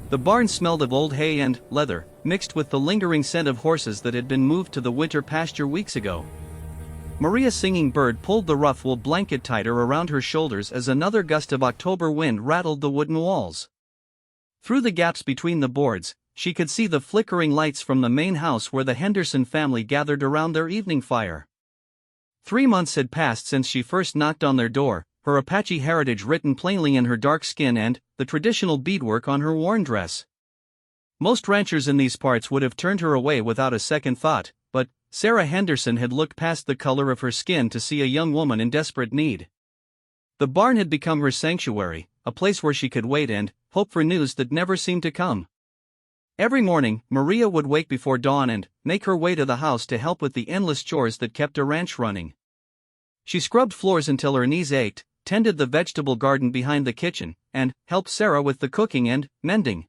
The barn smelled of old hay and leather, mixed with the lingering scent of horses that had been moved to the winter pasture weeks ago. Maria's singing bird pulled the rough wool blanket tighter around her shoulders as another gust of October wind rattled the wooden walls. Through the gaps between the boards, she could see the flickering lights from the main house where the Henderson family gathered around their evening fire. 3 months had passed since she first knocked on their door, her Apache heritage written plainly in her dark skin and the traditional beadwork on her worn dress. Most ranchers in these parts would have turned her away without a second thought, but Sarah Henderson had looked past the color of her skin to see a young woman in desperate need. The barn had become her sanctuary, a place where she could wait and hope for news that never seemed to come. Every morning, Maria would wake before dawn and make her way to the house to help with the endless chores that kept a ranch running. She scrubbed floors until her knees ached, tended the vegetable garden behind the kitchen, and helped Sarah with the cooking and mending.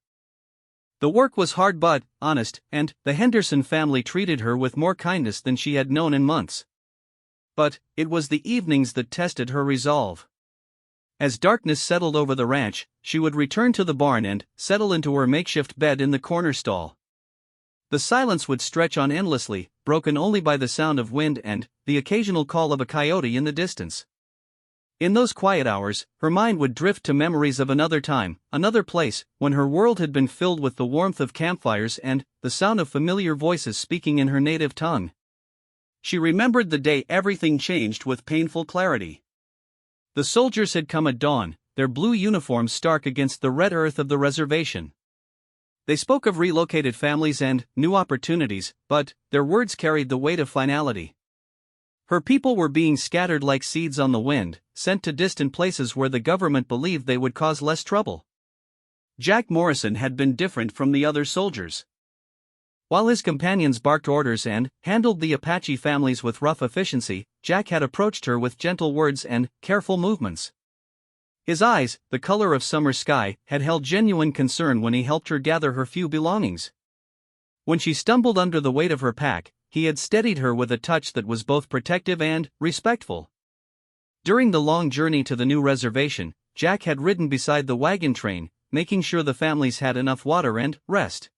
The work was hard but honest, and the Henderson family treated her with more kindness than she had known in months. But it was the evenings that tested her resolve. As darkness settled over the ranch, she would return to the barn and settle into her makeshift bed in the corner stall. The silence would stretch on endlessly, broken only by the sound of wind and the occasional call of a coyote in the distance. In those quiet hours, her mind would drift to memories of another time, another place, when her world had been filled with the warmth of campfires and the sound of familiar voices speaking in her native tongue. She remembered the day everything changed with painful clarity. The soldiers had come at dawn, their blue uniforms stark against the red earth of the reservation. They spoke of relocated families and new opportunities, but their words carried the weight of finality. Her people were being scattered like seeds on the wind, sent to distant places where the government believed they would cause less trouble. Jack Morrison had been different from the other soldiers. While his companions barked orders and handled the Apache families with rough efficiency, Jack had approached her with gentle words and careful movements. His eyes, the color of summer sky, had held genuine concern when he helped her gather her few belongings. When she stumbled under the weight of her pack, he had steadied her with a touch that was both protective and respectful. During the long journey to the new reservation, Jack had ridden beside the wagon train, making sure the families had enough water and rest.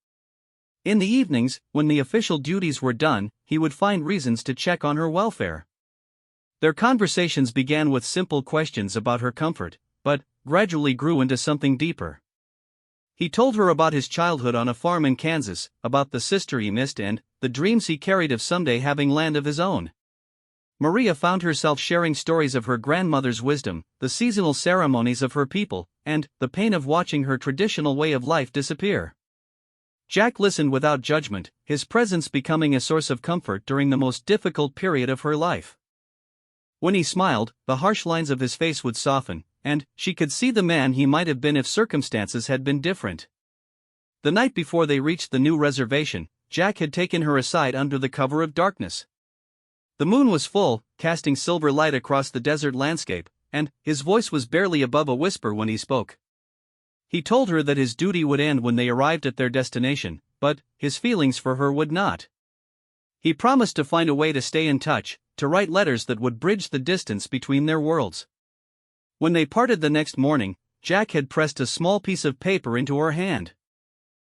In the evenings, when the official duties were done, he would find reasons to check on her welfare. Their conversations began with simple questions about her comfort, but gradually grew into something deeper. He told her about his childhood on a farm in Kansas, about the sister he missed and the dreams he carried of someday having land of his own. Maria found herself sharing stories of her grandmother's wisdom, the seasonal ceremonies of her people, and the pain of watching her traditional way of life disappear. Jack listened without judgment, his presence becoming a source of comfort during the most difficult period of her life. When he smiled, the harsh lines of his face would soften, and she could see the man he might have been if circumstances had been different. The night before they reached the new reservation, Jack had taken her aside under the cover of darkness. The moon was full, casting silver light across the desert landscape, and his voice was barely above a whisper when he spoke. He told her that his duty would end when they arrived at their destination, but his feelings for her would not. He promised to find a way to stay in touch, to write letters that would bridge the distance between their worlds. When they parted the next morning, Jack had pressed a small piece of paper into her hand.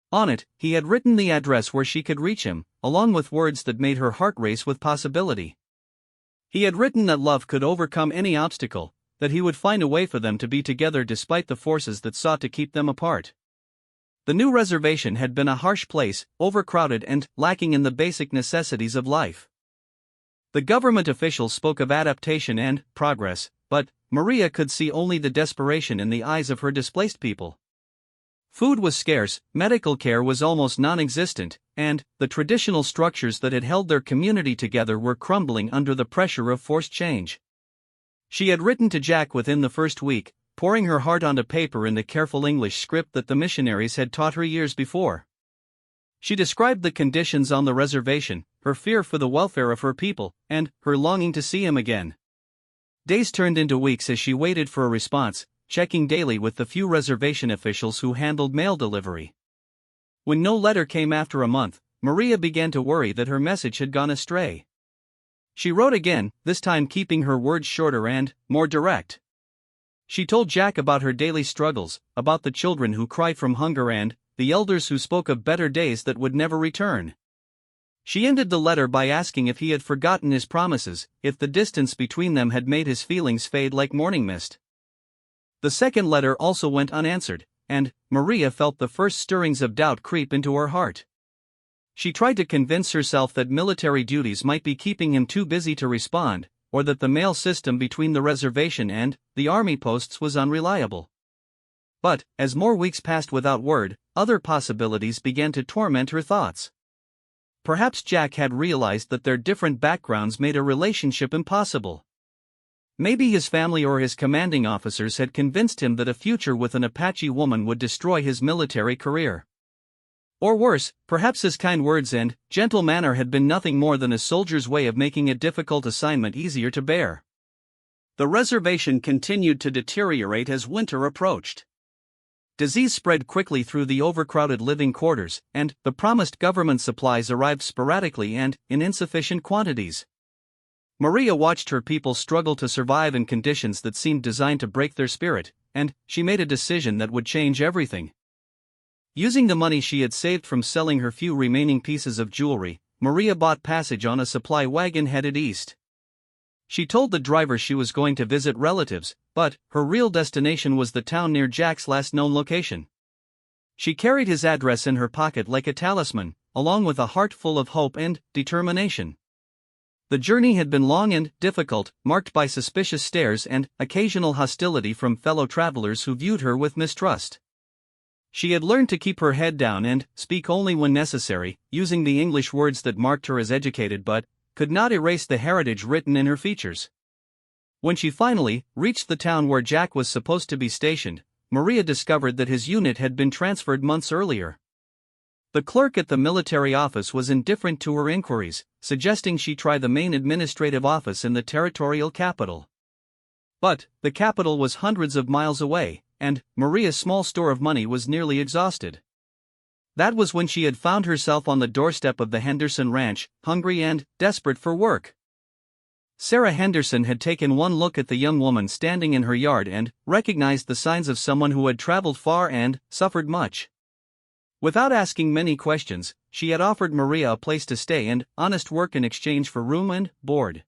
On it, he had written the address where she could reach him, along with words that made her heart race with possibility. He had written that love could overcome any obstacle, that he would find a way for them to be together despite the forces that sought to keep them apart. The new reservation had been a harsh place, overcrowded and lacking in the basic necessities of life. The government officials spoke of adaptation and progress, but Maria could see only the desperation in the eyes of her displaced people. Food was scarce, medical care was almost non-existent, and the traditional structures that had held their community together were crumbling under the pressure of forced change. She had written to Jack within the first week, pouring her heart onto paper in the careful English script that the missionaries had taught her years before. She described the conditions on the reservation, her fear for the welfare of her people, and her longing to see him again. Days turned into weeks as she waited for a response, checking daily with the few reservation officials who handled mail delivery. When no letter came after a month, Maria began to worry that her message had gone astray. She wrote again, this time keeping her words shorter and more direct. She told Jack about her daily struggles, about the children who cried from hunger and the elders who spoke of better days that would never return. She ended the letter by asking if he had forgotten his promises, if the distance between them had made his feelings fade like morning mist. The second letter also went unanswered, and Maria felt the first stirrings of doubt creep into her heart. She tried to convince herself that military duties might be keeping him too busy to respond, or that the mail system between the reservation and the army posts was unreliable. But, as more weeks passed without word, other possibilities began to torment her thoughts. Perhaps Jack had realized that their different backgrounds made a relationship impossible. Maybe his family or his commanding officers had convinced him that a future with an Apache woman would destroy his military career. Or worse, perhaps his kind words and gentle manner had been nothing more than a soldier's way of making a difficult assignment easier to bear. The reservation continued to deteriorate as winter approached. Disease spread quickly through the overcrowded living quarters, and the promised government supplies arrived sporadically and in insufficient quantities. Maria watched her people struggle to survive in conditions that seemed designed to break their spirit, and she made a decision that would change everything. Using the money she had saved from selling her few remaining pieces of jewelry, Maria bought passage on a supply wagon headed east. She told the driver she was going to visit relatives, but her real destination was the town near Jack's last known location. She carried his address in her pocket like a talisman, along with a heart full of hope and determination. The journey had been long and difficult, marked by suspicious stares and occasional hostility from fellow travelers who viewed her with mistrust. She had learned to keep her head down and speak only when necessary, using the English words that marked her as educated but could not erase the heritage written in her features. When she finally reached the town where Jack was supposed to be stationed, Maria discovered that his unit had been transferred months earlier. The clerk at the military office was indifferent to her inquiries, suggesting she try the main administrative office in the territorial capital. But the capital was hundreds of miles away, and Maria's small store of money was nearly exhausted. That was when she had found herself on the doorstep of the Henderson ranch, hungry and desperate for work. Sarah Henderson had taken one look at the young woman standing in her yard and recognized the signs of someone who had traveled far and suffered much. Without asking many questions, she had offered Maria a place to stay and honest work in exchange for room and board.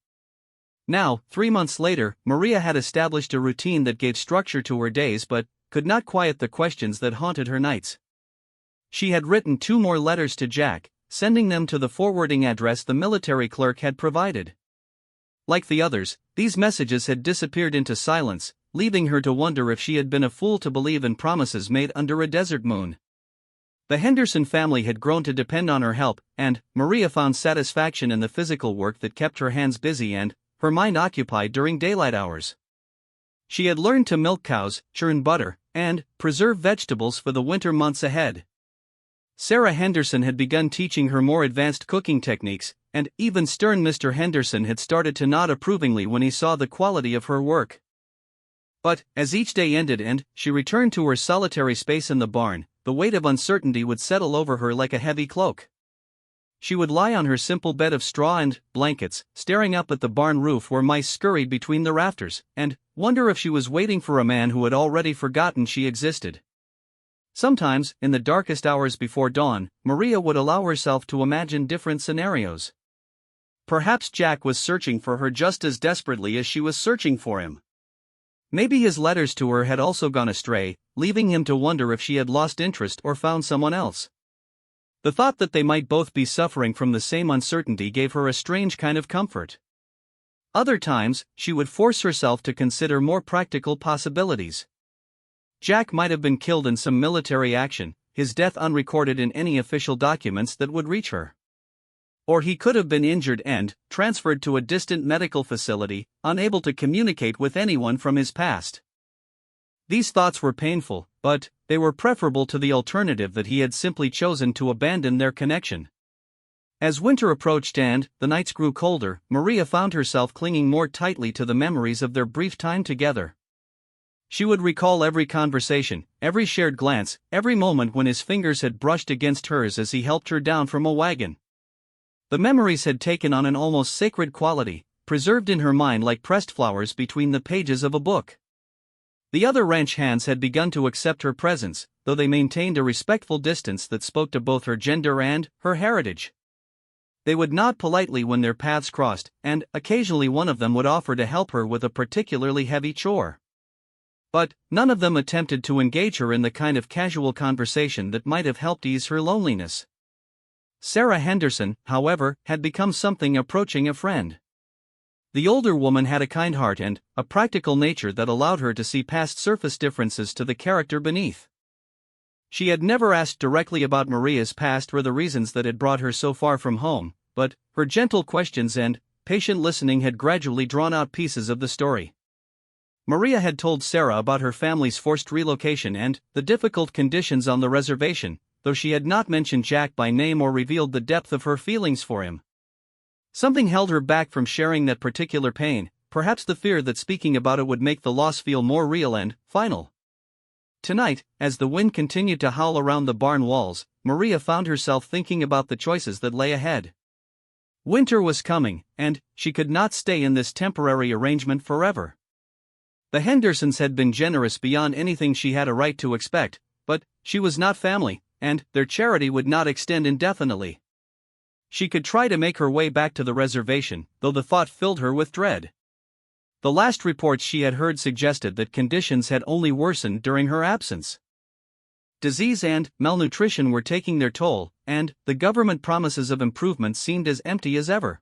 Now, 3 months later, Maria had established a routine that gave structure to her days but could not quiet the questions that haunted her nights. She had written 2 more letters to Jack, sending them to the forwarding address the military clerk had provided. Like the others, these messages had disappeared into silence, leaving her to wonder if she had been a fool to believe in promises made under a desert moon. The Henderson family had grown to depend on her help, and Maria found satisfaction in the physical work that kept her hands busy and her mind occupied during daylight hours. She had learned to milk cows, churn butter, and preserve vegetables for the winter months ahead. Sarah Henderson had begun teaching her more advanced cooking techniques, and even stern Mr. Henderson had started to nod approvingly when he saw the quality of her work. But, as each day ended and she returned to her solitary space in the barn, the weight of uncertainty would settle over her like a heavy cloak. She would lie on her simple bed of straw and blankets, staring up at the barn roof where mice scurried between the rafters, and wonder if she was waiting for a man who had already forgotten she existed. Sometimes, in the darkest hours before dawn, Maria would allow herself to imagine different scenarios. Perhaps Jack was searching for her just as desperately as she was searching for him. Maybe his letters to her had also gone astray, leaving him to wonder if she had lost interest or found someone else. The thought that they might both be suffering from the same uncertainty gave her a strange kind of comfort. Other times, she would force herself to consider more practical possibilities. Jack might have been killed in some military action, his death unrecorded in any official documents that would reach her. Or he could have been injured and transferred to a distant medical facility, unable to communicate with anyone from his past. These thoughts were painful, but they were preferable to the alternative that he had simply chosen to abandon their connection. As winter approached and the nights grew colder, Maria found herself clinging more tightly to the memories of their brief time together. She would recall every conversation, every shared glance, every moment when his fingers had brushed against hers as he helped her down from a wagon. The memories had taken on an almost sacred quality, preserved in her mind like pressed flowers between the pages of a book. The other ranch hands had begun to accept her presence, though they maintained a respectful distance that spoke to both her gender and her heritage. They would nod politely when their paths crossed, and occasionally one of them would offer to help her with a particularly heavy chore. But none of them attempted to engage her in the kind of casual conversation that might have helped ease her loneliness. Sarah Henderson, however, had become something approaching a friend. The older woman had a kind heart and a practical nature that allowed her to see past surface differences to the character beneath. She had never asked directly about Maria's past or the reasons that had brought her so far from home, but her gentle questions and patient listening had gradually drawn out pieces of the story. Maria had told Sarah about her family's forced relocation and the difficult conditions on the reservation, though she had not mentioned Jack by name or revealed the depth of her feelings for him. Something held her back from sharing that particular pain, perhaps the fear that speaking about it would make the loss feel more real and final. Tonight, as the wind continued to howl around the barn walls, Maria found herself thinking about the choices that lay ahead. Winter was coming, and she could not stay in this temporary arrangement forever. The Hendersons had been generous beyond anything she had a right to expect, but she was not family, and their charity would not extend indefinitely. She could try to make her way back to the reservation, though the thought filled her with dread. The last reports she had heard suggested that conditions had only worsened during her absence. Disease and malnutrition were taking their toll, and the government promises of improvement seemed as empty as ever.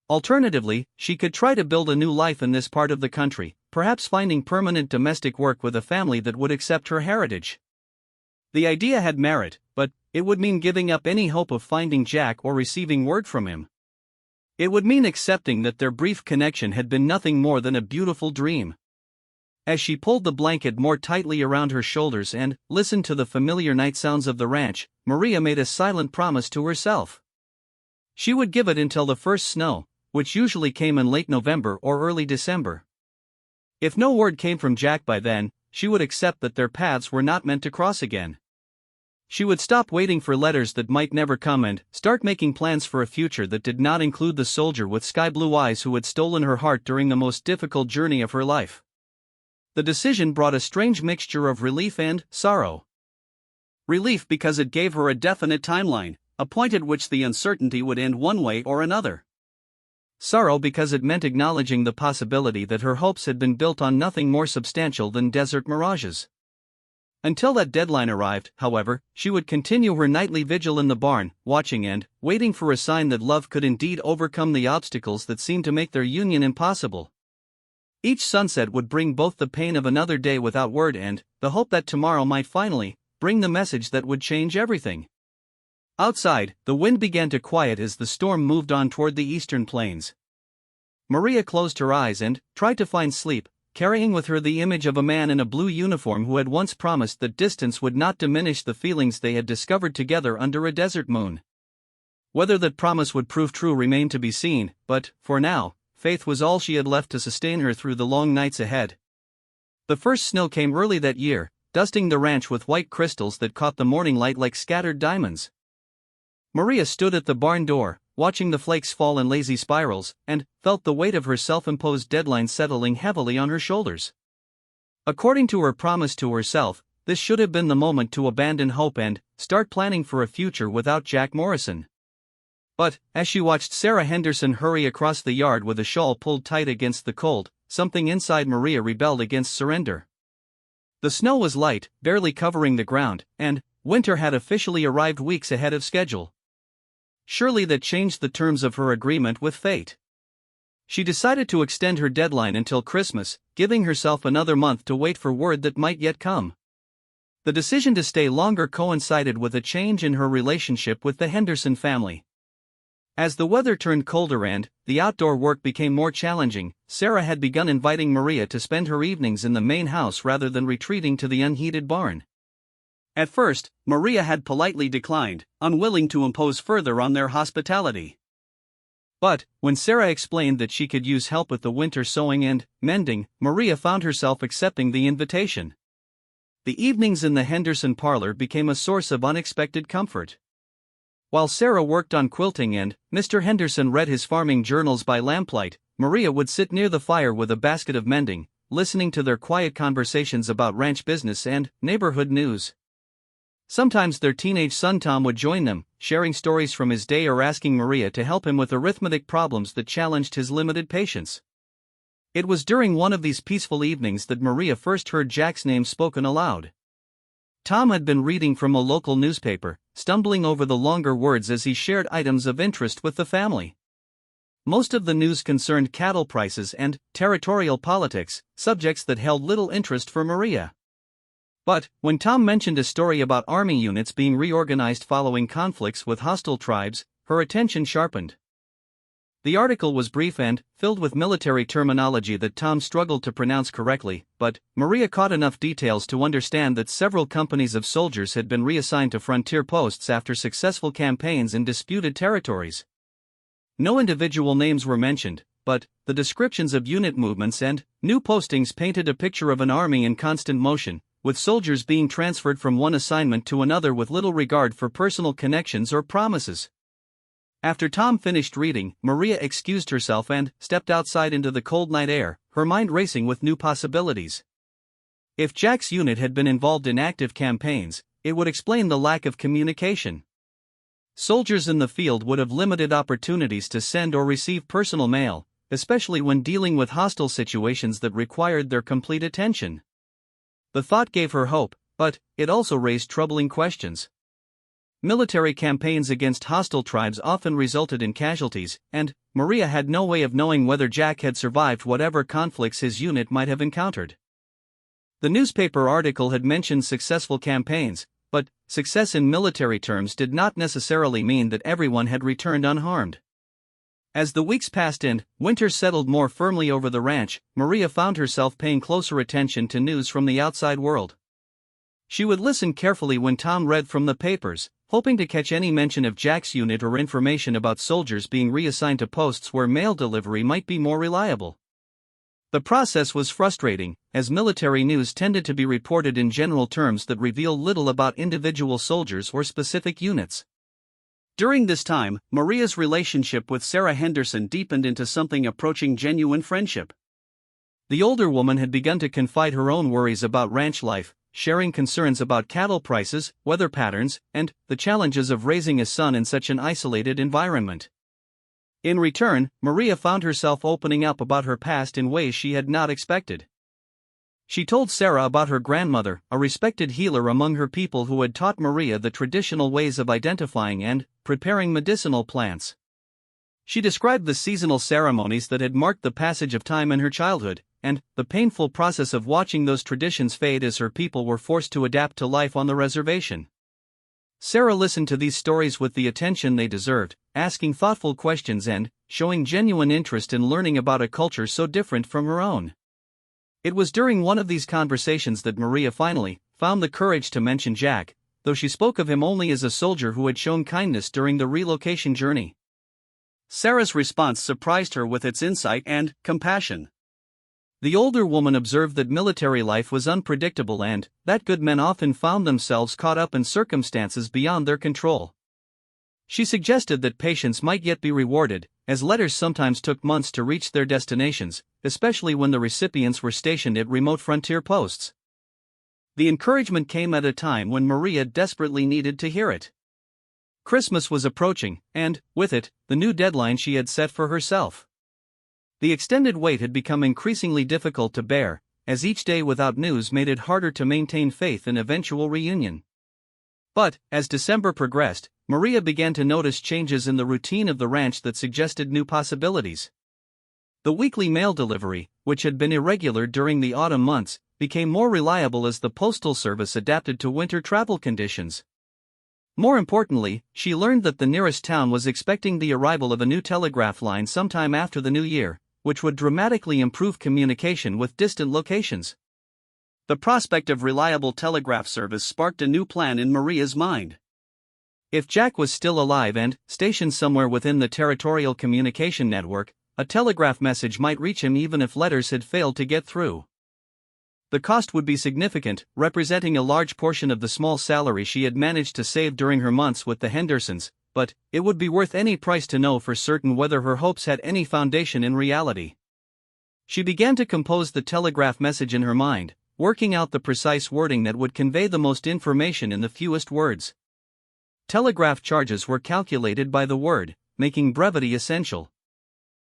Alternatively, she could try to build a new life in this part of the country, perhaps finding permanent domestic work with a family that would accept her heritage. The idea had merit, but it would mean giving up any hope of finding Jack or receiving word from him. It would mean accepting that their brief connection had been nothing more than a beautiful dream. As she pulled the blanket more tightly around her shoulders and listened to the familiar night sounds of the ranch, Maria made a silent promise to herself. She would give it until the first snow, which usually came in late November or early December. If no word came from Jack by then, she would accept that their paths were not meant to cross again. She would stop waiting for letters that might never come and start making plans for a future that did not include the soldier with sky-blue eyes who had stolen her heart during the most difficult journey of her life. The decision brought a strange mixture of relief and sorrow. Relief because it gave her a definite timeline, a point at which the uncertainty would end one way or another. Sorrow because it meant acknowledging the possibility that her hopes had been built on nothing more substantial than desert mirages. Until that deadline arrived, however, she would continue her nightly vigil in the barn, watching and waiting for a sign that love could indeed overcome the obstacles that seemed to make their union impossible. Each sunset would bring both the pain of another day without word and the hope that tomorrow might finally bring the message that would change everything. Outside, the wind began to quiet as the storm moved on toward the eastern plains. Maria closed her eyes and tried to find sleep, carrying with her the image of a man in a blue uniform who had once promised that distance would not diminish the feelings they had discovered together under a desert moon. Whether that promise would prove true remained to be seen, but, for now, faith was all she had left to sustain her through the long nights ahead. The first snow came early that year, dusting the ranch with white crystals that caught the morning light like scattered diamonds. Maria stood at the barn door, watching the flakes fall in lazy spirals, and felt the weight of her self-imposed deadline settling heavily on her shoulders. According to her promise to herself, this should have been the moment to abandon hope and start planning for a future without Jack Morrison. But, as she watched Sarah Henderson hurry across the yard with a shawl pulled tight against the cold, something inside Maria rebelled against surrender. The snow was light, barely covering the ground, and winter had officially arrived weeks ahead of schedule. Surely that changed the terms of her agreement with fate. She decided to extend her deadline until Christmas, giving herself another month to wait for word that might yet come. The decision to stay longer coincided with a change in her relationship with the Henderson family. As the weather turned colder and the outdoor work became more challenging, Sarah had begun inviting Maria to spend her evenings in the main house rather than retreating to the unheated barn. At first, Maria had politely declined, unwilling to impose further on their hospitality. But, when Sarah explained that she could use help with the winter sewing and mending, Maria found herself accepting the invitation. The evenings in the Henderson parlor became a source of unexpected comfort. While Sarah worked on quilting and Mr. Henderson read his farming journals by lamplight, Maria would sit near the fire with a basket of mending, listening to their quiet conversations about ranch business and neighborhood news. Sometimes their teenage son Tom would join them, sharing stories from his day or asking Maria to help him with arithmetic problems that challenged his limited patience. It was during one of these peaceful evenings that Maria first heard Jack's name spoken aloud. Tom had been reading from a local newspaper, stumbling over the longer words as he shared items of interest with the family. Most of the news concerned cattle prices and territorial politics, subjects that held little interest for Maria. But, when Tom mentioned a story about army units being reorganized following conflicts with hostile tribes, her attention sharpened. The article was brief and filled with military terminology that Tom struggled to pronounce correctly, but Maria caught enough details to understand that several companies of soldiers had been reassigned to frontier posts after successful campaigns in disputed territories. No individual names were mentioned, but the descriptions of unit movements and new postings painted a picture of an army in constant motion, with soldiers being transferred from one assignment to another with little regard for personal connections or promises. After Tom finished reading, Maria excused herself and stepped outside into the cold night air, her mind racing with new possibilities. If Jack's unit had been involved in active campaigns, it would explain the lack of communication. Soldiers in the field would have limited opportunities to send or receive personal mail, especially when dealing with hostile situations that required their complete attention. The thought gave her hope, but it also raised troubling questions. Military campaigns against hostile tribes often resulted in casualties, and Maria had no way of knowing whether Jack had survived whatever conflicts his unit might have encountered. The newspaper article had mentioned successful campaigns, but success in military terms did not necessarily mean that everyone had returned unharmed. As the weeks passed and winter settled more firmly over the ranch, Maria found herself paying closer attention to news from the outside world. She would listen carefully when Tom read from the papers, hoping to catch any mention of Jack's unit or information about soldiers being reassigned to posts where mail delivery might be more reliable. The process was frustrating, as military news tended to be reported in general terms that reveal little about individual soldiers or specific units. During this time, Maria's relationship with Sarah Henderson deepened into something approaching genuine friendship. The older woman had begun to confide her own worries about ranch life, sharing concerns about cattle prices, weather patterns, and the challenges of raising a son in such an isolated environment. In return, Maria found herself opening up about her past in ways she had not expected. She told Sarah about her grandmother, a respected healer among her people who had taught Maria the traditional ways of identifying and preparing medicinal plants. She described the seasonal ceremonies that had marked the passage of time in her childhood, and the painful process of watching those traditions fade as her people were forced to adapt to life on the reservation. Sarah listened to these stories with the attention they deserved, asking thoughtful questions and showing genuine interest in learning about a culture so different from her own. It was during one of these conversations that Maria finally found the courage to mention Jack, though she spoke of him only as a soldier who had shown kindness during the relocation journey. Sarah's response surprised her with its insight and compassion. The older woman observed that military life was unpredictable and that good men often found themselves caught up in circumstances beyond their control. She suggested that patience might yet be rewarded, as letters sometimes took months to reach their destinations, especially when the recipients were stationed at remote frontier posts. The encouragement came at a time when Maria desperately needed to hear it. Christmas was approaching, and, with it, the new deadline she had set for herself. The extended wait had become increasingly difficult to bear, as each day without news made it harder to maintain faith in eventual reunion. But, as December progressed, Maria began to notice changes in the routine of the ranch that suggested new possibilities. The weekly mail delivery, which had been irregular during the autumn months, became more reliable as the postal service adapted to winter travel conditions. More importantly, she learned that the nearest town was expecting the arrival of a new telegraph line sometime after the new year, which would dramatically improve communication with distant locations. The prospect of reliable telegraph service sparked a new plan in Maria's mind. If Jack was still alive and stationed somewhere within the territorial communication network, a telegraph message might reach him even if letters had failed to get through. The cost would be significant, representing a large portion of the small salary she had managed to save during her months with the Hendersons, but it would be worth any price to know for certain whether her hopes had any foundation in reality. She began to compose the telegraph message in her mind, working out the precise wording that would convey the most information in the fewest words. Telegraph charges were calculated by the word, making brevity essential.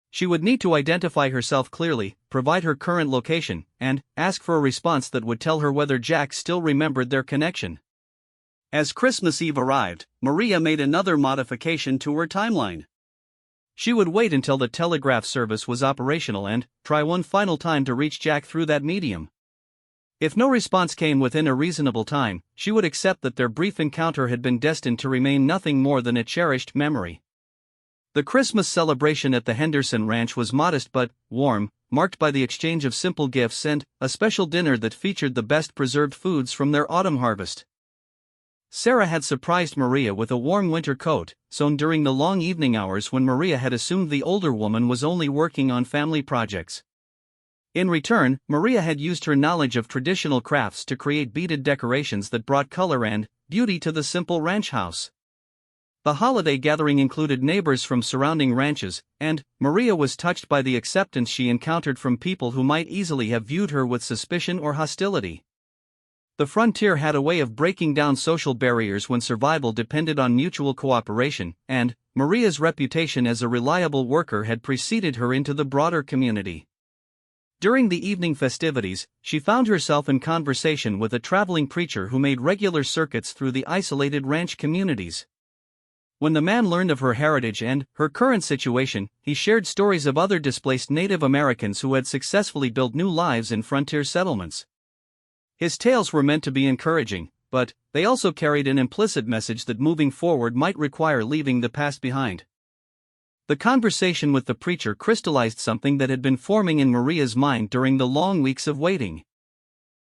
She would need to identify herself clearly, provide her current location, and ask for a response that would tell her whether Jack still remembered their connection. As Christmas Eve arrived, Maria made another modification to her timeline. She would wait until the telegraph service was operational and try one final time to reach Jack through that medium. If no response came within a reasonable time, she would accept that their brief encounter had been destined to remain nothing more than a cherished memory. The Christmas celebration at the Henderson Ranch was modest but warm, marked by the exchange of simple gifts and a special dinner that featured the best preserved foods from their autumn harvest. Sarah had surprised Maria with a warm winter coat, sewn during the long evening hours when Maria had assumed the older woman was only working on family projects. In return, Maria had used her knowledge of traditional crafts to create beaded decorations that brought color and beauty to the simple ranch house. The holiday gathering included neighbors from surrounding ranches, and Maria was touched by the acceptance she encountered from people who might easily have viewed her with suspicion or hostility. The frontier had a way of breaking down social barriers when survival depended on mutual cooperation, and Maria's reputation as a reliable worker had preceded her into the broader community. During the evening festivities, she found herself in conversation with a traveling preacher who made regular circuits through the isolated ranch communities. When the man learned of her heritage and her current situation, he shared stories of other displaced Native Americans who had successfully built new lives in frontier settlements. His tales were meant to be encouraging, but they also carried an implicit message that moving forward might require leaving the past behind. The conversation with the preacher crystallized something that had been forming in Maria's mind during the long weeks of waiting.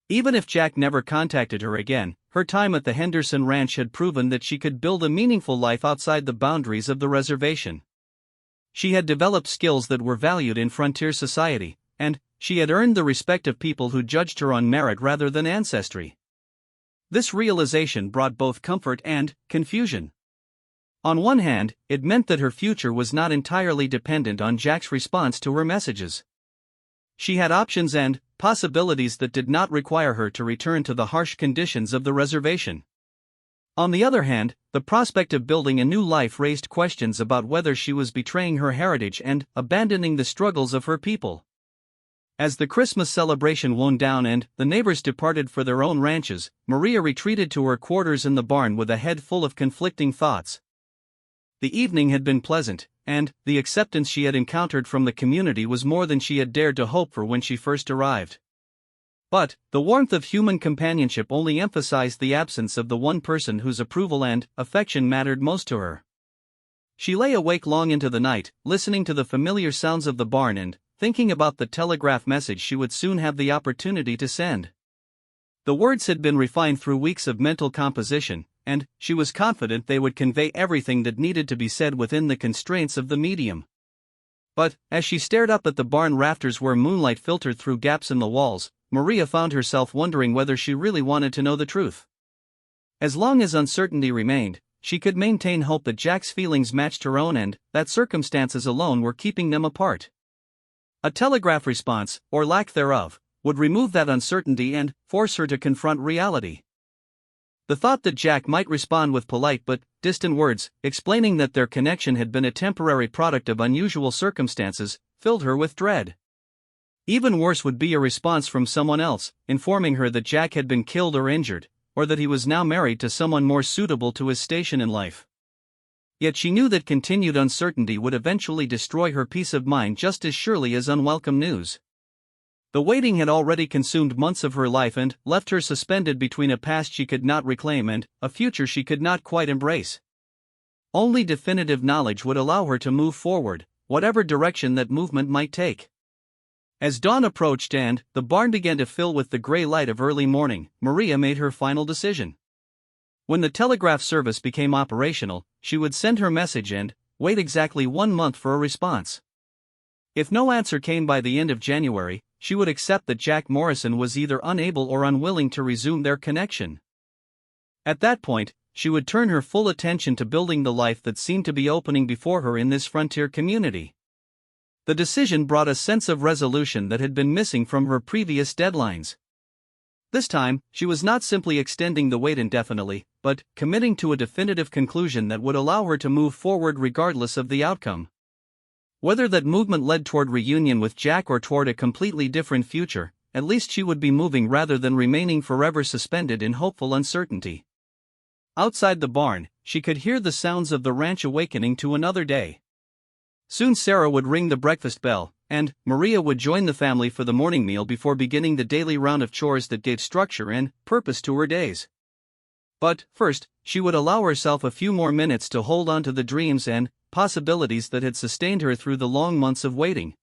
Even if Jack never contacted her again, her time at the Henderson Ranch had proven that she could build a meaningful life outside the boundaries of the reservation. She had developed skills that were valued in frontier society, and she had earned the respect of people who judged her on merit rather than ancestry. This realization brought both comfort and confusion. On one hand, it meant that her future was not entirely dependent on Jack's response to her messages. She had options and possibilities that did not require her to return to the harsh conditions of the reservation. On the other hand, the prospect of building a new life raised questions about whether she was betraying her heritage and abandoning the struggles of her people. As the Christmas celebration wound down and the neighbors departed for their own ranches, Maria retreated to her quarters in the barn with a head full of conflicting thoughts. The evening had been pleasant, and the acceptance she had encountered from the community was more than she had dared to hope for when she first arrived. But the warmth of human companionship only emphasized the absence of the one person whose approval and affection mattered most to her. She lay awake long into the night, listening to the familiar sounds of the barn and thinking about the telegraph message she would soon have the opportunity to send. The words had been refined through weeks of mental composition, and she was confident they would convey everything that needed to be said within the constraints of the medium. But, as she stared up at the barn rafters where moonlight filtered through gaps in the walls, Maria found herself wondering whether she really wanted to know the truth. As long as uncertainty remained, she could maintain hope that Jack's feelings matched her own and that circumstances alone were keeping them apart. A telegraph response, or lack thereof, would remove that uncertainty and force her to confront reality. The thought that Jack might respond with polite but distant words, explaining that their connection had been a temporary product of unusual circumstances, filled her with dread. Even worse would be a response from someone else, informing her that Jack had been killed or injured, or that he was now married to someone more suitable to his station in life. Yet she knew that continued uncertainty would eventually destroy her peace of mind just as surely as unwelcome news. The waiting had already consumed months of her life and left her suspended between a past she could not reclaim and a future she could not quite embrace. Only definitive knowledge would allow her to move forward, whatever direction that movement might take. As dawn approached and the barn began to fill with the gray light of early morning, Maria made her final decision. When the telegraph service became operational, she would send her message and wait exactly 1 month for a response. If no answer came by the end of January, she would accept that Jack Morrison was either unable or unwilling to resume their connection. At that point, she would turn her full attention to building the life that seemed to be opening before her in this frontier community. The decision brought a sense of resolution that had been missing from her previous deadlines. This time, she was not simply extending the wait indefinitely, but committing to a definitive conclusion that would allow her to move forward regardless of the outcome. Whether that movement led toward reunion with Jack or toward a completely different future, at least she would be moving rather than remaining forever suspended in hopeful uncertainty. Outside the barn, she could hear the sounds of the ranch awakening to another day. Soon Sarah would ring the breakfast bell, and Maria would join the family for the morning meal before beginning the daily round of chores that gave structure and purpose to her days. But first, she would allow herself a few more minutes to hold on to the dreams and possibilities that had sustained her through the long months of waiting.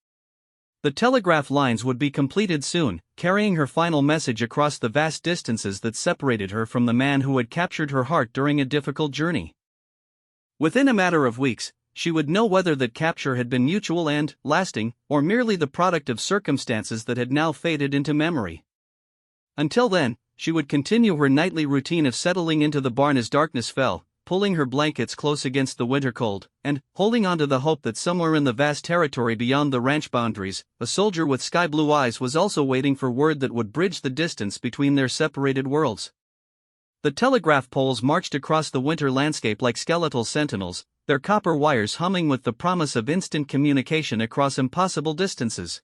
The telegraph lines would be completed soon, carrying her final message across the vast distances that separated her from the man who had captured her heart during a difficult journey. Within a matter of weeks, she would know whether that capture had been mutual and lasting, or merely the product of circumstances that had now faded into memory. Until then, she would continue her nightly routine of settling into the barn as darkness fell, pulling her blankets close against the winter cold, and holding on to the hope that somewhere in the vast territory beyond the ranch boundaries, a soldier with sky-blue eyes was also waiting for word that would bridge the distance between their separated worlds. The telegraph poles marched across the winter landscape like skeletal sentinels, their copper wires humming with the promise of instant communication across impossible distances.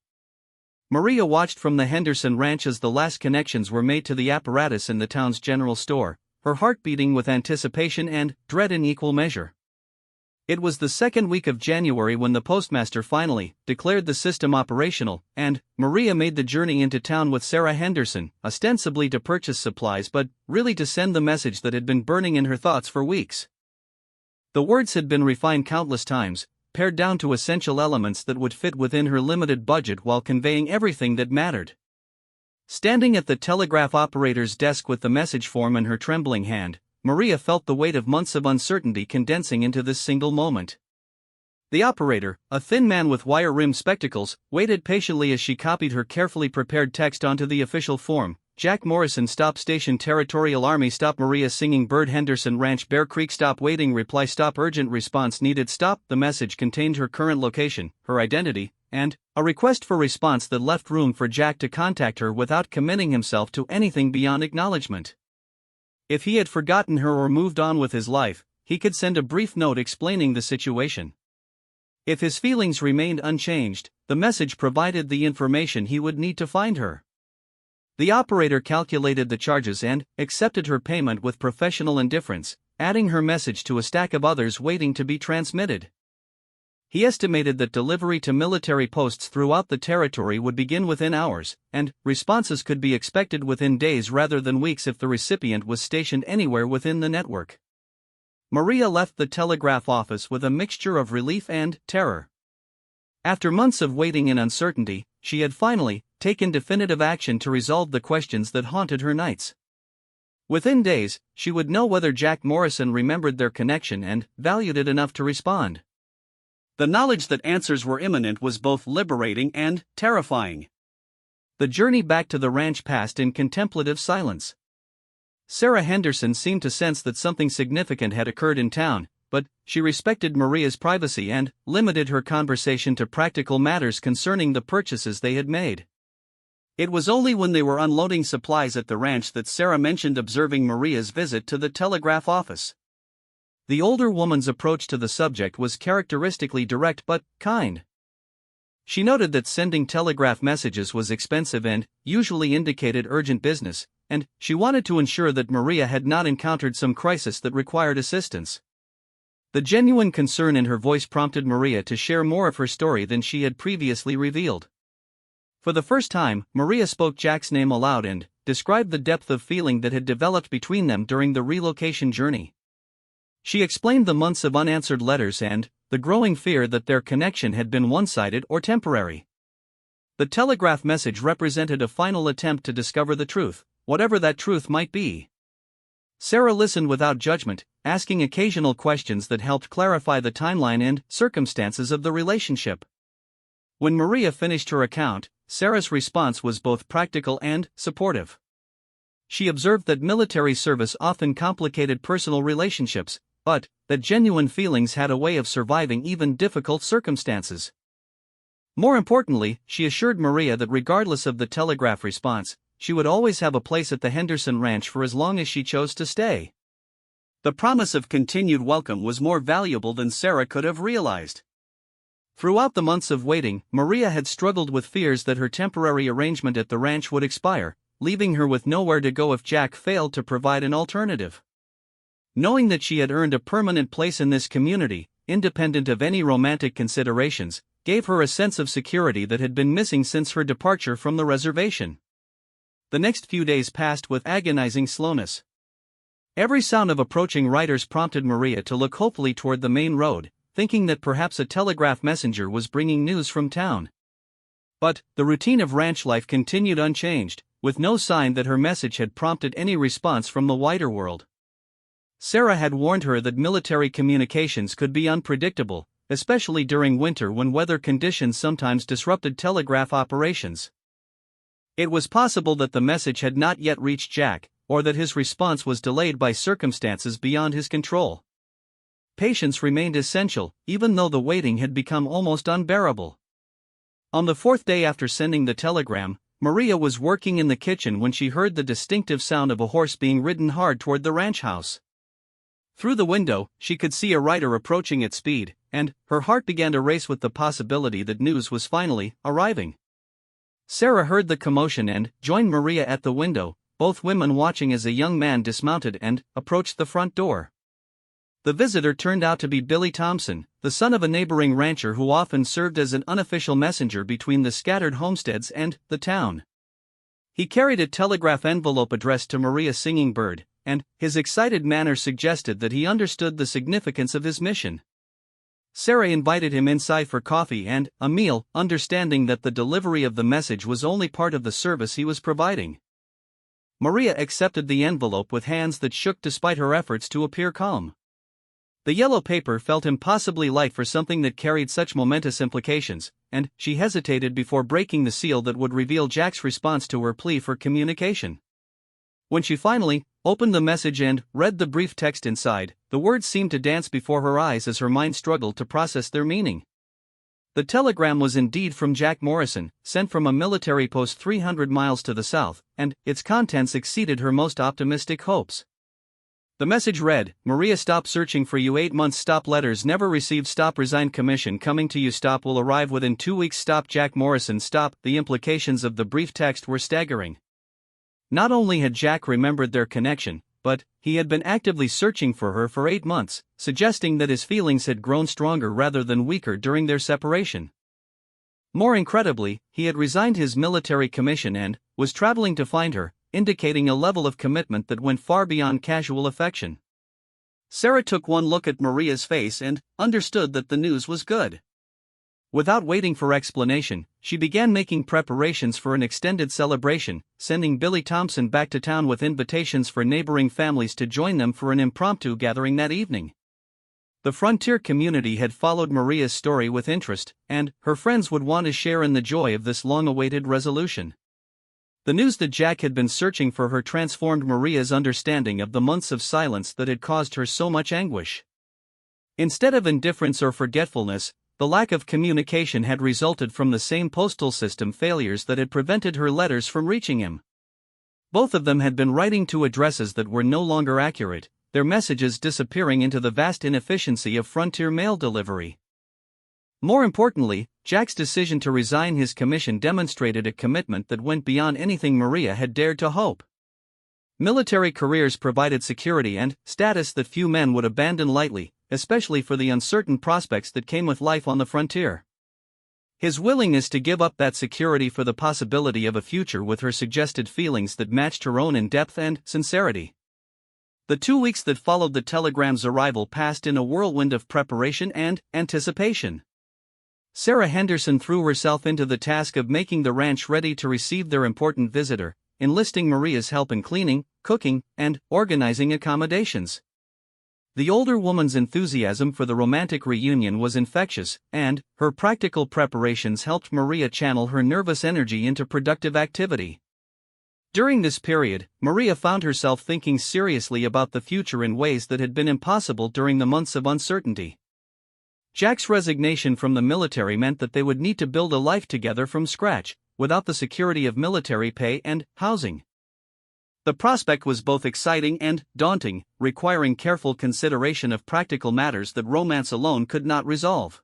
Maria watched from the Henderson ranch as the last connections were made to the apparatus in the town's general store, her heart beating with anticipation and dread in equal measure. It was the second week of January when the postmaster finally declared the system operational, and Maria made the journey into town with Sarah Henderson, ostensibly to purchase supplies but really to send the message that had been burning in her thoughts for weeks. The words had been refined countless times, pared down to essential elements that would fit within her limited budget while conveying everything that mattered. Standing at the telegraph operator's desk with the message form in her trembling hand, Maria felt the weight of months of uncertainty condensing into this single moment. The operator, a thin man with wire-rimmed spectacles, waited patiently as she copied her carefully prepared text onto the official form. Jack Morrison, Stop Station, Territorial Army. Stop. Maria Singing Bird, Henderson Ranch, Bear Creek. Stop waiting. Reply. Stop. Urgent response needed. Stop. The message contained her current location, her identity, and a request for response that left room for Jack to contact her without committing himself to anything beyond acknowledgement. If he had forgotten her or moved on with his life, he could send a brief note explaining the situation. If his feelings remained unchanged, the message provided the information he would need to find her. The operator calculated the charges and accepted her payment with professional indifference, adding her message to a stack of others waiting to be transmitted. He estimated that delivery to military posts throughout the territory would begin within hours, and responses could be expected within days rather than weeks if the recipient was stationed anywhere within the network. Maria left the telegraph office with a mixture of relief and terror. After months of waiting and uncertainty, she had finally taken definitive action to resolve the questions that haunted her nights. Within days, she would know whether Jack Morrison remembered their connection and valued it enough to respond. The knowledge that answers were imminent was both liberating and terrifying. The journey back to the ranch passed in contemplative silence. Sarah Henderson seemed to sense that something significant had occurred in town, but she respected Maria's privacy and limited her conversation to practical matters concerning the purchases they had made. It was only when they were unloading supplies at the ranch that Sarah mentioned observing Maria's visit to the telegraph office. The older woman's approach to the subject was characteristically direct but kind. She noted that sending telegraph messages was expensive and usually indicated urgent business, and she wanted to ensure that Maria had not encountered some crisis that required assistance. The genuine concern in her voice prompted Maria to share more of her story than she had previously revealed. For the first time, Maria spoke Jack's name aloud and described the depth of feeling that had developed between them during the relocation journey. She explained the months of unanswered letters and the growing fear that their connection had been one-sided or temporary. The telegraph message represented a final attempt to discover the truth, whatever that truth might be. Sarah listened without judgment, asking occasional questions that helped clarify the timeline and circumstances of the relationship. When Maria finished her account, Sarah's response was both practical and supportive. She observed that military service often complicated personal relationships, but that genuine feelings had a way of surviving even difficult circumstances. More importantly, she assured Maria that regardless of the telegraph response, she would always have a place at the Henderson Ranch for as long as she chose to stay. The promise of continued welcome was more valuable than Sarah could have realized. Throughout the months of waiting, Maria had struggled with fears that her temporary arrangement at the ranch would expire, leaving her with nowhere to go if Jack failed to provide an alternative. Knowing that she had earned a permanent place in this community, independent of any romantic considerations, gave her a sense of security that had been missing since her departure from the reservation. The next few days passed with agonizing slowness. Every sound of approaching riders prompted Maria to look hopefully toward the main road, thinking that perhaps a telegraph messenger was bringing news from town. But the routine of ranch life continued unchanged, with no sign that her message had prompted any response from the wider world. Sarah had warned her that military communications could be unpredictable, especially during winter when weather conditions sometimes disrupted telegraph operations. It was possible that the message had not yet reached Jack, or that his response was delayed by circumstances beyond his control. Patience remained essential, even though the waiting had become almost unbearable. On the fourth day after sending the telegram, Maria was working in the kitchen when she heard the distinctive sound of a horse being ridden hard toward the ranch house. Through the window, she could see a rider approaching at speed, and her heart began to race with the possibility that news was finally arriving. Sarah heard the commotion and joined Maria at the window, both women watching as a young man dismounted and approached the front door. The visitor turned out to be Billy Thompson, the son of a neighboring rancher who often served as an unofficial messenger between the scattered homesteads and the town. He carried a telegraph envelope addressed to Maria Singing Bird, and his excited manner suggested that he understood the significance of his mission. Sarah invited him inside for coffee and a meal, understanding that the delivery of the message was only part of the service he was providing. Maria accepted the envelope with hands that shook despite her efforts to appear calm. The yellow paper felt impossibly light for something that carried such momentous implications, and she hesitated before breaking the seal that would reveal Jack's response to her plea for communication. When she finally opened the message and read the brief text inside, the words seemed to dance before her eyes as her mind struggled to process their meaning. The telegram was indeed from Jack Morrison, sent from a military post 300 miles to the south, and its contents exceeded her most optimistic hopes. The message read, "Maria, stop searching for you. 8 months. Stop letters never received. Stop resigned commission coming to you. Stop will arrive within 2 weeks. Stop Jack Morrison. Stop." The implications of the brief text were staggering. Not only had Jack remembered their connection, but he had been actively searching for her for 8 months, suggesting that his feelings had grown stronger rather than weaker during their separation. More incredibly, he had resigned his military commission and was traveling to find her, indicating a level of commitment that went far beyond casual affection. Sarah took one look at Maria's face and understood that the news was good. Without waiting for explanation, she began making preparations for an extended celebration, sending Billy Thompson back to town with invitations for neighboring families to join them for an impromptu gathering that evening. The frontier community had followed Maria's story with interest, and her friends would want to share in the joy of this long-awaited resolution. The news that Jack had been searching for her transformed Maria's understanding of the months of silence that had caused her so much anguish. Instead of indifference or forgetfulness, the lack of communication had resulted from the same postal system failures that had prevented her letters from reaching him. Both of them had been writing to addresses that were no longer accurate, their messages disappearing into the vast inefficiency of frontier mail delivery. More importantly, Jack's decision to resign his commission demonstrated a commitment that went beyond anything Maria had dared to hope. Military careers provided security and status that few men would abandon lightly, especially for the uncertain prospects that came with life on the frontier. His willingness to give up that security for the possibility of a future with her suggested feelings that matched her own in depth and sincerity. The 2 weeks that followed the telegram's arrival passed in a whirlwind of preparation and anticipation. Sarah Henderson threw herself into the task of making the ranch ready to receive their important visitor, enlisting Maria's help in cleaning, cooking, and organizing accommodations. The older woman's enthusiasm for the romantic reunion was infectious, and her practical preparations helped Maria channel her nervous energy into productive activity. During this period, Maria found herself thinking seriously about the future in ways that had been impossible during the months of uncertainty. Jack's resignation from the military meant that they would need to build a life together from scratch, without the security of military pay and housing. The prospect was both exciting and daunting, requiring careful consideration of practical matters that romance alone could not resolve.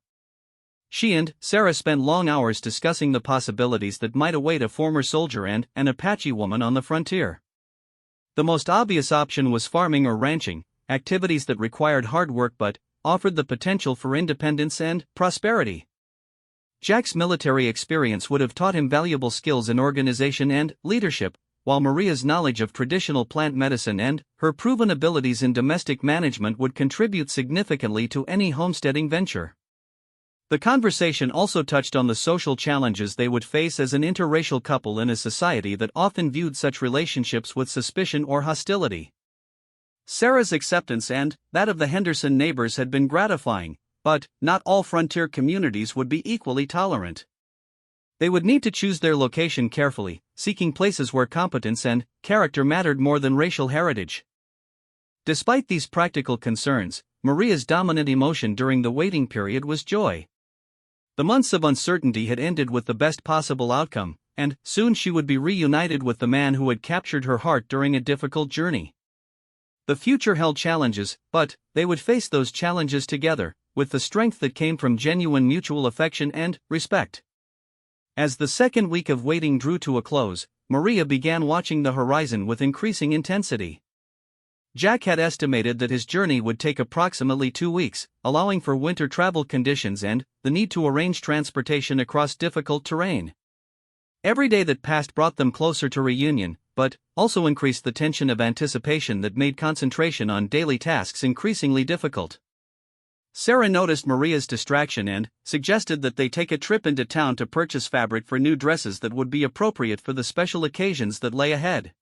She and Sarah spent long hours discussing the possibilities that might await a former soldier and an Apache woman on the frontier. The most obvious option was farming or ranching, activities that required hard work but offered the potential for independence and prosperity. Jack's military experience would have taught him valuable skills in organization and leadership, while Maria's knowledge of traditional plant medicine and her proven abilities in domestic management would contribute significantly to any homesteading venture. The conversation also touched on the social challenges they would face as an interracial couple in a society that often viewed such relationships with suspicion or hostility. Sarah's acceptance and that of the Henderson neighbors had been gratifying, but not all frontier communities would be equally tolerant. They would need to choose their location carefully, seeking places where competence and character mattered more than racial heritage. Despite these practical concerns, Maria's dominant emotion during the waiting period was joy. The months of uncertainty had ended with the best possible outcome, and soon she would be reunited with the man who had captured her heart during a difficult journey. The future held challenges, but they would face those challenges together, with the strength that came from genuine mutual affection and respect. As the second week of waiting drew to a close, Maria began watching the horizon with increasing intensity. Jack had estimated that his journey would take approximately 2 weeks, allowing for winter travel conditions and the need to arrange transportation across difficult terrain. Every day that passed brought them closer to reunion, but also increased the tension of anticipation that made concentration on daily tasks increasingly difficult. Sarah noticed Maria's distraction and suggested that they take a trip into town to purchase fabric for new dresses that would be appropriate for the special occasions that lay ahead.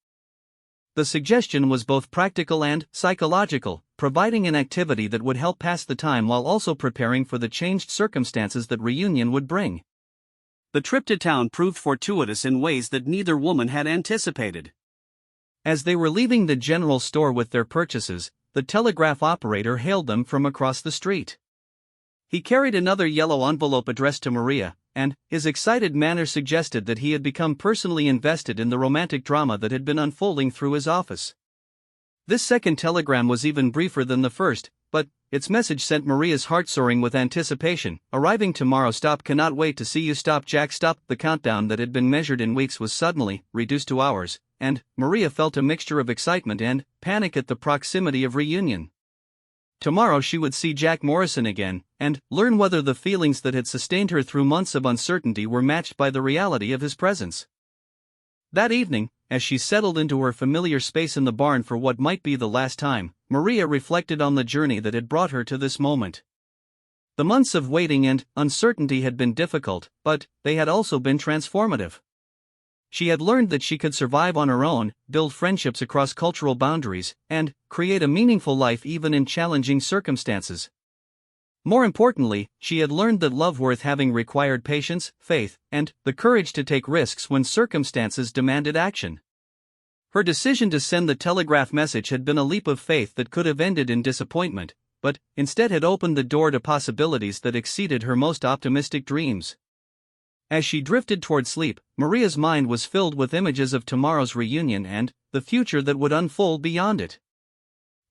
The suggestion was both practical and psychological, providing an activity that would help pass the time while also preparing for the changed circumstances that reunion would bring. The trip to town proved fortuitous in ways that neither woman had anticipated. As they were leaving the general store with their purchases, the telegraph operator hailed them from across the street. He carried another yellow envelope addressed to Maria, and his excited manner suggested that he had become personally invested in the romantic drama that had been unfolding through his office. This second telegram was even briefer than the first, but its message sent Maria's heart soaring with anticipation. Arriving tomorrow. Stop. Cannot wait to see you. Stop. Jack stopped. The countdown that had been measured in weeks was suddenly reduced to hours, and Maria felt a mixture of excitement and panic at the proximity of reunion. Tomorrow she would see Jack Morrison again, and learn whether the feelings that had sustained her through months of uncertainty were matched by the reality of his presence. That evening, as she settled into her familiar space in the barn for what might be the last time, Maria reflected on the journey that had brought her to this moment. The months of waiting and uncertainty had been difficult, but they had also been transformative. She had learned that she could survive on her own, build friendships across cultural boundaries, and create a meaningful life even in challenging circumstances. More importantly, she had learned that love worth having required patience, faith, and the courage to take risks when circumstances demanded action. Her decision to send the telegraph message had been a leap of faith that could have ended in disappointment, but instead had opened the door to possibilities that exceeded her most optimistic dreams. As she drifted toward sleep, Maria's mind was filled with images of tomorrow's reunion and the future that would unfold beyond it.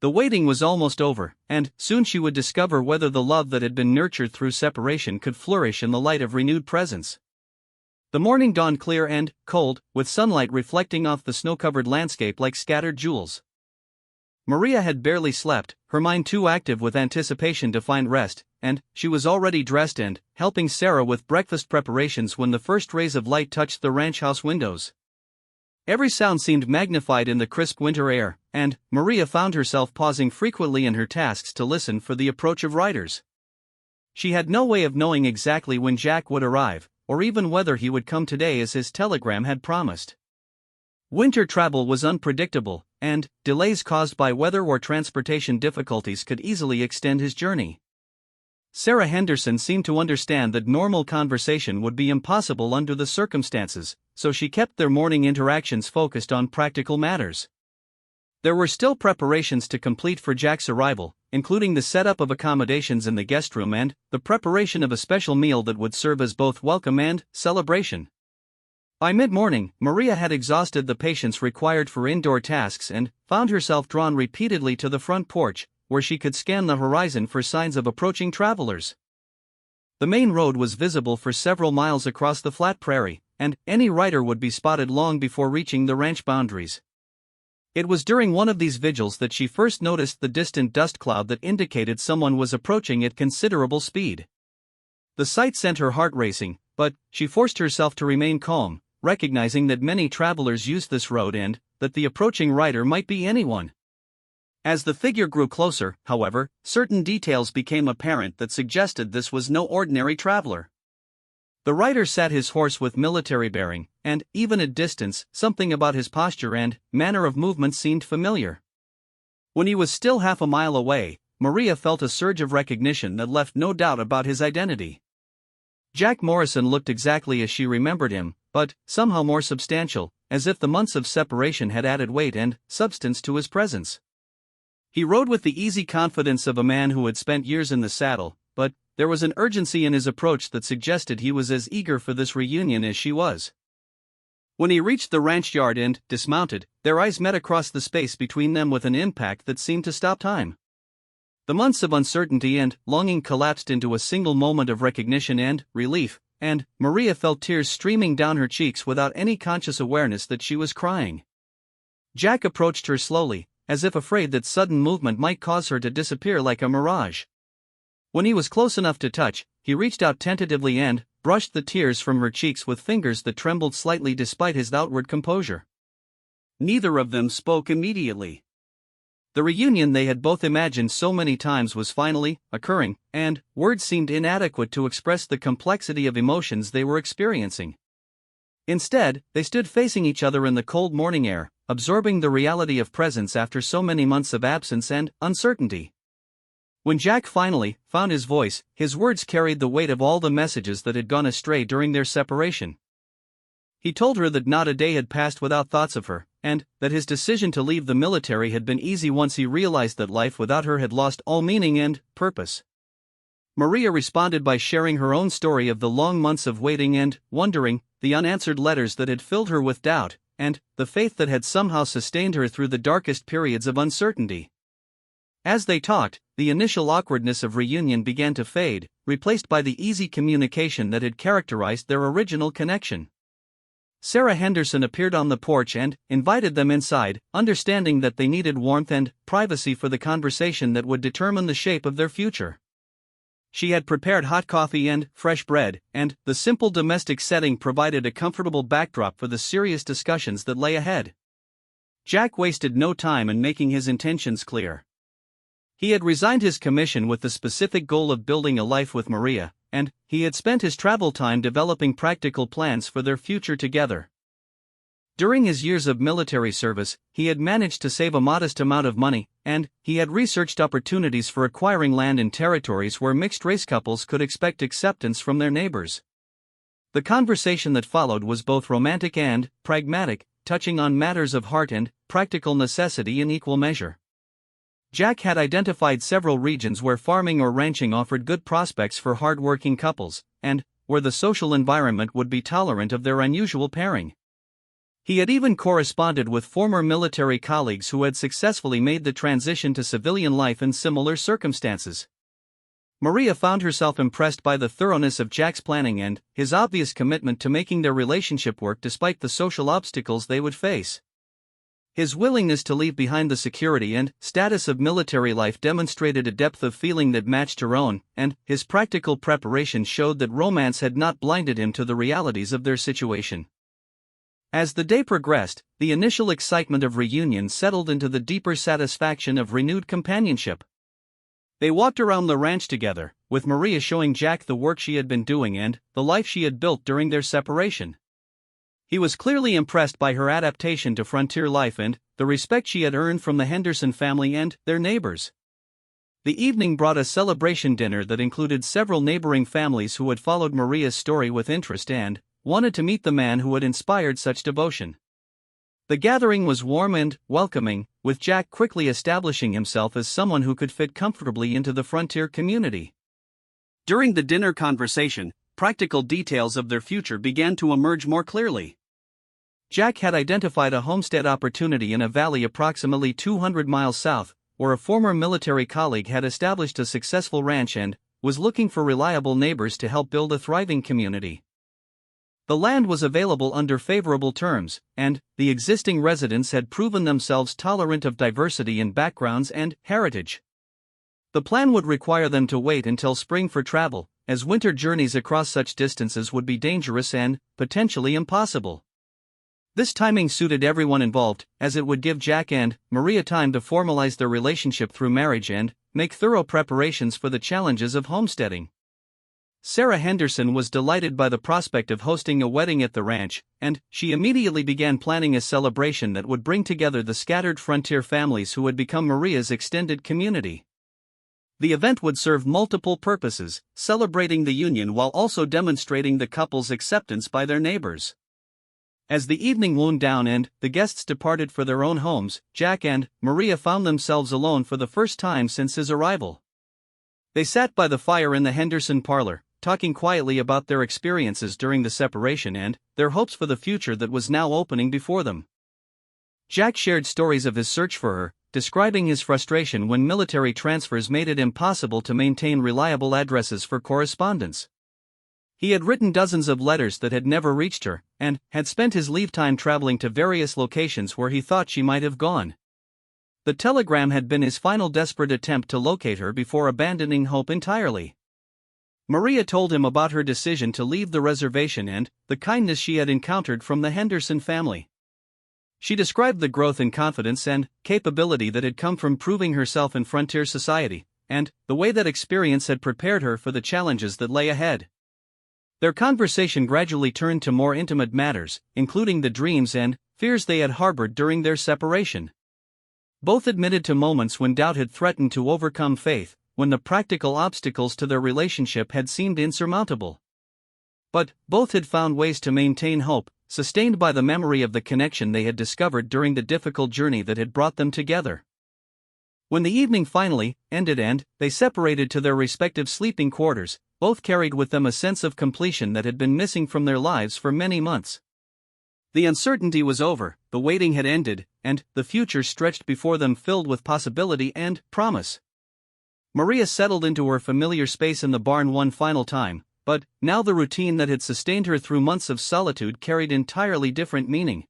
The waiting was almost over, and soon she would discover whether the love that had been nurtured through separation could flourish in the light of renewed presence. The morning dawned clear and cold, with sunlight reflecting off the snow-covered landscape like scattered jewels. Maria had barely slept, her mind too active with anticipation to find rest, and she was already dressed and helping Sarah with breakfast preparations when the first rays of light touched the ranch house windows. Every sound seemed magnified in the crisp winter air, and Maria found herself pausing frequently in her tasks to listen for the approach of riders. She had no way of knowing exactly when Jack would arrive, or even whether he would come today as his telegram had promised. Winter travel was unpredictable, and delays caused by weather or transportation difficulties could easily extend his journey. Sarah Henderson seemed to understand that normal conversation would be impossible under the circumstances, so she kept their morning interactions focused on practical matters. There were still preparations to complete for Jack's arrival, including the setup of accommodations in the guest room and the preparation of a special meal that would serve as both welcome and celebration. By mid-morning, Maria had exhausted the patience required for indoor tasks and found herself drawn repeatedly to the front porch, where she could scan the horizon for signs of approaching travelers. The main road was visible for several miles across the flat prairie, and any rider would be spotted long before reaching the ranch boundaries. It was during one of these vigils that she first noticed the distant dust cloud that indicated someone was approaching at considerable speed. The sight sent her heart racing, but she forced herself to remain calm, recognizing that many travelers use this road and that the approaching rider might be anyone. As the figure grew closer, however, certain details became apparent that suggested this was no ordinary traveler. The rider sat his horse with military bearing, and, even at distance, something about his posture and manner of movement seemed familiar. When he was still half a mile away, Maria felt a surge of recognition that left no doubt about his identity. Jack Morrison looked exactly as she remembered him, but somehow more substantial, as if the months of separation had added weight and substance to his presence. He rode with the easy confidence of a man who had spent years in the saddle, but there was an urgency in his approach that suggested he was as eager for this reunion as she was. When he reached the ranch yard and dismounted, their eyes met across the space between them with an impact that seemed to stop time. The months of uncertainty and longing collapsed into a single moment of recognition and relief, and Maria felt tears streaming down her cheeks without any conscious awareness that she was crying. Jack approached her slowly, as if afraid that sudden movement might cause her to disappear like a mirage. When he was close enough to touch, he reached out tentatively and brushed the tears from her cheeks with fingers that trembled slightly despite his outward composure. Neither of them spoke immediately. The reunion they had both imagined so many times was finally occurring, and words seemed inadequate to express the complexity of emotions they were experiencing. Instead, they stood facing each other in the cold morning air, absorbing the reality of presence after so many months of absence and uncertainty. When Jack finally found his voice, his words carried the weight of all the messages that had gone astray during their separation. He told her that not a day had passed without thoughts of her, and that his decision to leave the military had been easy once he realized that life without her had lost all meaning and purpose. Maria responded by sharing her own story of the long months of waiting and wondering, the unanswered letters that had filled her with doubt, and the faith that had somehow sustained her through the darkest periods of uncertainty. As they talked, the initial awkwardness of reunion began to fade, replaced by the easy communication that had characterized their original connection. Sarah Henderson appeared on the porch and invited them inside, understanding that they needed warmth and privacy for the conversation that would determine the shape of their future. She had prepared hot coffee and fresh bread, and the simple domestic setting provided a comfortable backdrop for the serious discussions that lay ahead. Jack wasted no time in making his intentions clear. He had resigned his commission with the specific goal of building a life with Maria, and he had spent his travel time developing practical plans for their future together. During his years of military service, he had managed to save a modest amount of money, and he had researched opportunities for acquiring land in territories where mixed-race couples could expect acceptance from their neighbors. The conversation that followed was both romantic and pragmatic, touching on matters of heart and practical necessity in equal measure. Jack had identified several regions where farming or ranching offered good prospects for hard-working couples, and where the social environment would be tolerant of their unusual pairing. He had even corresponded with former military colleagues who had successfully made the transition to civilian life in similar circumstances. Maria found herself impressed by the thoroughness of Jack's planning and his obvious commitment to making their relationship work despite the social obstacles they would face. His willingness to leave behind the security and status of military life demonstrated a depth of feeling that matched her own, and his practical preparation showed that romance had not blinded him to the realities of their situation. As the day progressed, the initial excitement of reunion settled into the deeper satisfaction of renewed companionship. They walked around the ranch together, with Maria showing Jack the work she had been doing and the life she had built during their separation. He was clearly impressed by her adaptation to frontier life and the respect she had earned from the Henderson family and their neighbors. The evening brought a celebration dinner that included several neighboring families who had followed Maria's story with interest and wanted to meet the man who had inspired such devotion. The gathering was warm and welcoming, with Jack quickly establishing himself as someone who could fit comfortably into the frontier community. During the dinner conversation, practical details of their future began to emerge more clearly. Jack had identified a homestead opportunity in a valley approximately 200 miles south, where a former military colleague had established a successful ranch and was looking for reliable neighbors to help build a thriving community. The land was available under favorable terms, and the existing residents had proven themselves tolerant of diversity in backgrounds and heritage. The plan would require them to wait until spring for travel, as winter journeys across such distances would be dangerous and potentially impossible. This timing suited everyone involved, as it would give Jack and Maria time to formalize their relationship through marriage and make thorough preparations for the challenges of homesteading. Sarah Henderson was delighted by the prospect of hosting a wedding at the ranch, and she immediately began planning a celebration that would bring together the scattered frontier families who had become Maria's extended community. The event would serve multiple purposes, celebrating the union while also demonstrating the couple's acceptance by their neighbors. As the evening wound down and the guests departed for their own homes, Jack and Maria found themselves alone for the first time since his arrival. They sat by the fire in the Henderson parlor, talking quietly about their experiences during the separation and their hopes for the future that was now opening before them. Jack shared stories of his search for her, describing his frustration when military transfers made it impossible to maintain reliable addresses for correspondence. He had written dozens of letters that had never reached her, and had spent his leave time traveling to various locations where he thought she might have gone. The telegram had been his final desperate attempt to locate her before abandoning hope entirely. Maria told him about her decision to leave the reservation and the kindness she had encountered from the Henderson family. She described the growth in confidence and capability that had come from proving herself in frontier society, and the way that experience had prepared her for the challenges that lay ahead. Their conversation gradually turned to more intimate matters, including the dreams and fears they had harbored during their separation. Both admitted to moments when doubt had threatened to overcome faith, when the practical obstacles to their relationship had seemed insurmountable. But both had found ways to maintain hope, sustained by the memory of the connection they had discovered during the difficult journey that had brought them together. When the evening finally ended and they separated to their respective sleeping quarters, both carried with them a sense of completion that had been missing from their lives for many months. The uncertainty was over, the waiting had ended, and the future stretched before them filled with possibility and promise. Maria settled into her familiar space in the barn one final time, but now the routine that had sustained her through months of solitude carried entirely different meaning.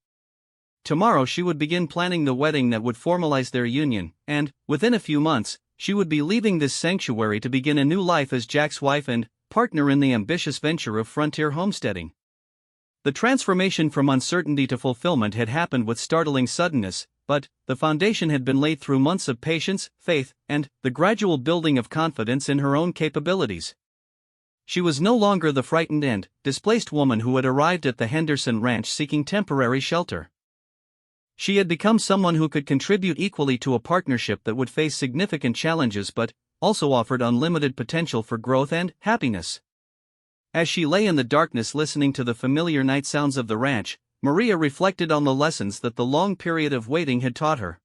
Tomorrow she would begin planning the wedding that would formalize their union, and, within a few months, she would be leaving this sanctuary to begin a new life as Jack's wife and partner in the ambitious venture of frontier homesteading. The transformation from uncertainty to fulfillment had happened with startling suddenness, but the foundation had been laid through months of patience, faith, and the gradual building of confidence in her own capabilities. She was no longer the frightened and displaced woman who had arrived at the Henderson ranch seeking temporary shelter. She had become someone who could contribute equally to a partnership that would face significant challenges but also offered unlimited potential for growth and happiness. As she lay in the darkness listening to the familiar night sounds of the ranch, Maria reflected on the lessons that the long period of waiting had taught her.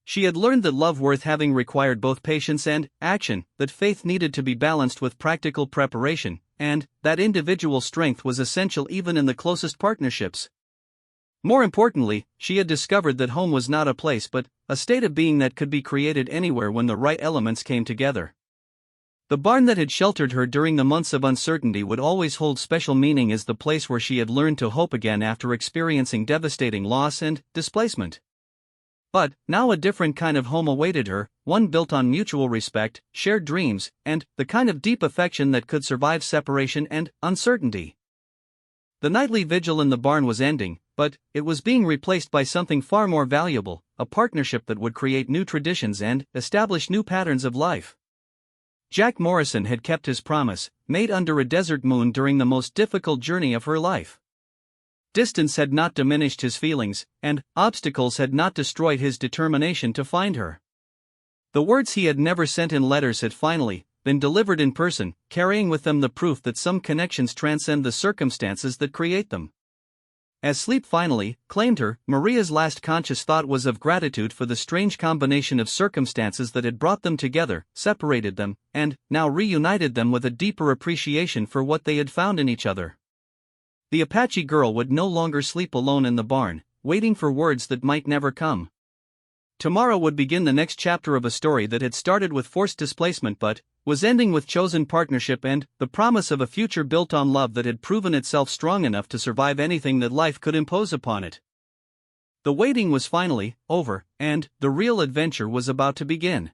She had learned that love worth having required both patience and action, that faith needed to be balanced with practical preparation, and that individual strength was essential even in the closest partnerships. More importantly, she had discovered that home was not a place but a state of being that could be created anywhere when the right elements came together. The barn that had sheltered her during the months of uncertainty would always hold special meaning as the place where she had learned to hope again after experiencing devastating loss and displacement. But now a different kind of home awaited her, one built on mutual respect, shared dreams, and the kind of deep affection that could survive separation and uncertainty. The nightly vigil in the barn was ending, but it was being replaced by something far more valuable, a partnership that would create new traditions and establish new patterns of life. Jack Morrison had kept his promise, made under a desert moon during the most difficult journey of her life. Distance had not diminished his feelings, and obstacles had not destroyed his determination to find her. The words he had never sent in letters had finally been delivered in person, carrying with them the proof that some connections transcend the circumstances that create them. As sleep finally claimed her, Maria's last conscious thought was of gratitude for the strange combination of circumstances that had brought them together, separated them, and now reunited them with a deeper appreciation for what they had found in each other. the Apache girl would no longer sleep alone in the barn, waiting for words that might never come. Tomorrow would begin the next chapter of a story that had started with forced displacement but was ending with chosen partnership and the promise of a future built on love that had proven itself strong enough to survive anything that life could impose upon it. The waiting was finally over, and the real adventure was about to begin.